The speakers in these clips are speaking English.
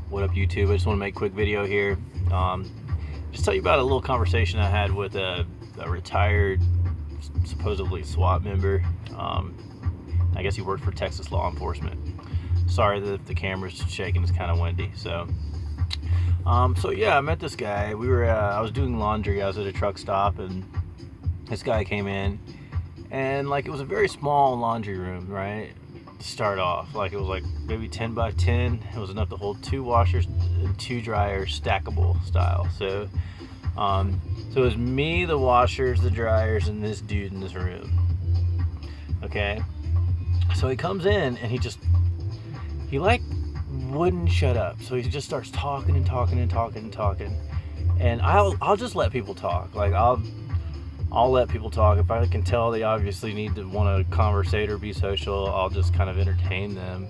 What up, YouTube? I just want to make a quick video here. Just tell you about a little conversation I had with a retired, supposedly SWAT member. I guess he worked for Texas law enforcement. Sorry that the camera's shaking, it's kind of windy. So yeah, I met this guy. I was doing laundry. I was at a truck stop, and this guy came in, and like it was a very small laundry room, right? To start off, like it was like maybe 10 by 10. It was enough to hold 2 washers and 2 dryers, stackable style. So it was me, the washers, the dryers, and this dude in this room. Okay, so he comes in and he like wouldn't shut up. So he just starts talking and talking and talking and talking. And I'll just let people talk. Like I'll let people talk. If I can tell they obviously need to want to conversate or be social, I'll just kind of entertain them.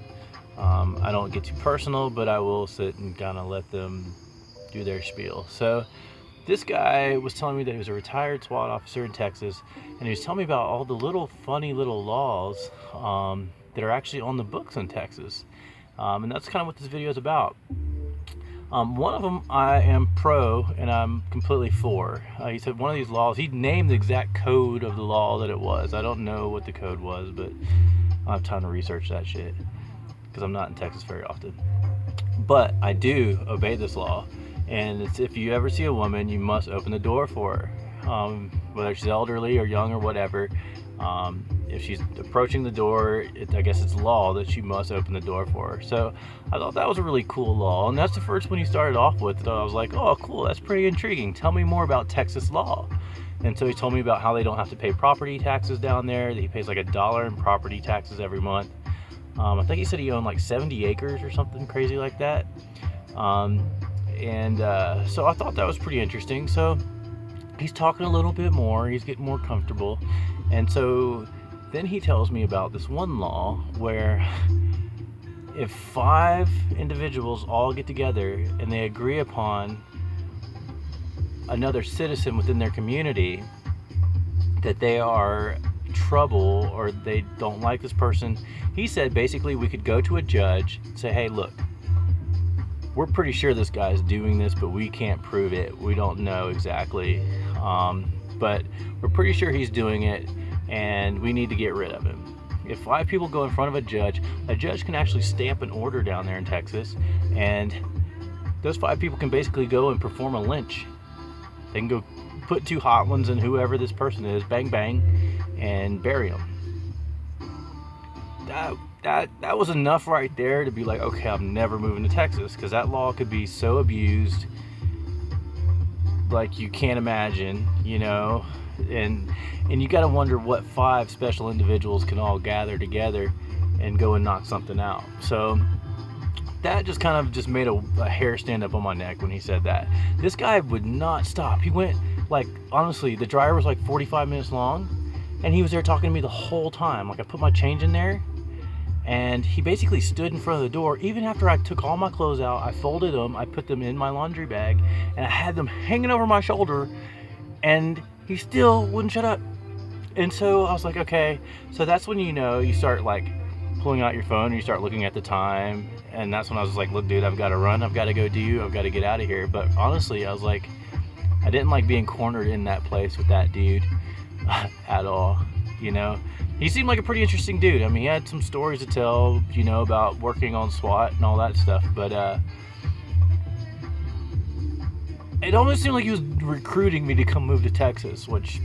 I don't get too personal, but I will sit and kind of let them do their spiel. So this guy was telling me that he was a retired SWAT officer in Texas, and he was telling me about all the little funny little laws that are actually on the books in Texas. And that's kind of what this video is about. One of them I am pro and I'm completely for. He said one of these laws, he named the exact code of the law that it was. I don't know what the code was, but I don't have time to research that shit because I'm not in Texas very often. But I do obey this law, and it's if you ever see a woman, you must open the door for her, whether she's elderly or young or whatever. If she's approaching the door, I guess it's law that you must open the door for her. So I thought that was a really cool law, and that's the first one he started off with. I was like, oh cool, that's pretty intriguing. Tell me more about Texas law. And so he told me about how they don't have to pay property taxes down there, that he pays like $1 in property taxes every month. I think he said he owned like 70 acres or something crazy like that. So I thought that was pretty interesting. So he's talking a little bit more, he's getting more comfortable. And so then he tells me about this one law where if 5 individuals all get together and they agree upon another citizen within their community that they are trouble or they don't like this person, he said basically we could go to a judge and say, hey look, we're pretty sure this guy's doing this, but we can't prove it. We don't know exactly, but we're pretty sure he's doing it, and we need to get rid of him. If 5 people go in front of a judge can actually stamp an order down there in Texas, and those 5 people can basically go and perform a lynch. They can go put 2 hot ones in whoever this person is, bang bang, and bury them. That was enough right there to be like, okay, I'm never moving to Texas, because that law could be so abused like you can't imagine, you know. And you got to wonder what 5 special individuals can all gather together and go and knock something out. So that just kind of just made a hair stand up on my neck when he said that. This guy would not stop. He went, like, honestly, the dryer was like 45 minutes long, and he was there talking to me the whole time. Like, I put my change in there, and he basically stood in front of the door. Even after I took all my clothes out, I folded them, I put them in my laundry bag, and I had them hanging over my shoulder, and he still wouldn't shut up. And so I was like, okay. So that's when, you know, you start like pulling out your phone and you start looking at the time. And that's when I was like, look dude, I've got to run, I've got to go I've got to get out of here. But honestly, I was like, I didn't like being cornered in that place with that dude at all, you know. He seemed like a pretty interesting dude. I mean, he had some stories to tell, you know, about working on SWAT and all that stuff, but it almost seemed like he was recruiting me to come move to Texas, which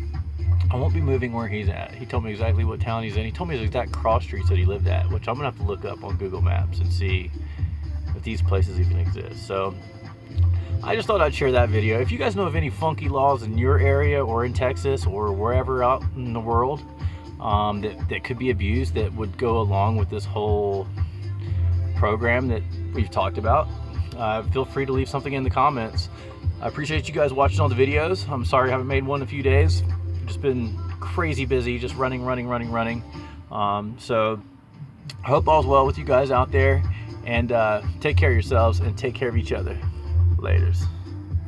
I won't be moving where he's at. He told me exactly what town he's in. He told me his exact cross streets that he lived at, which I'm gonna have to look up on Google Maps and see if these places even exist. So I just thought I'd share that video. If you guys know of any funky laws in your area or in Texas or wherever out in the world that could be abused, that would go along with this whole program that we've talked about, feel free to leave something in the comments. I appreciate you guys watching all the videos. I'm sorry I haven't made one in a few days. I've just been crazy busy, just running. So I hope all's well with you guys out there, and take care of yourselves and take care of each other. Laters.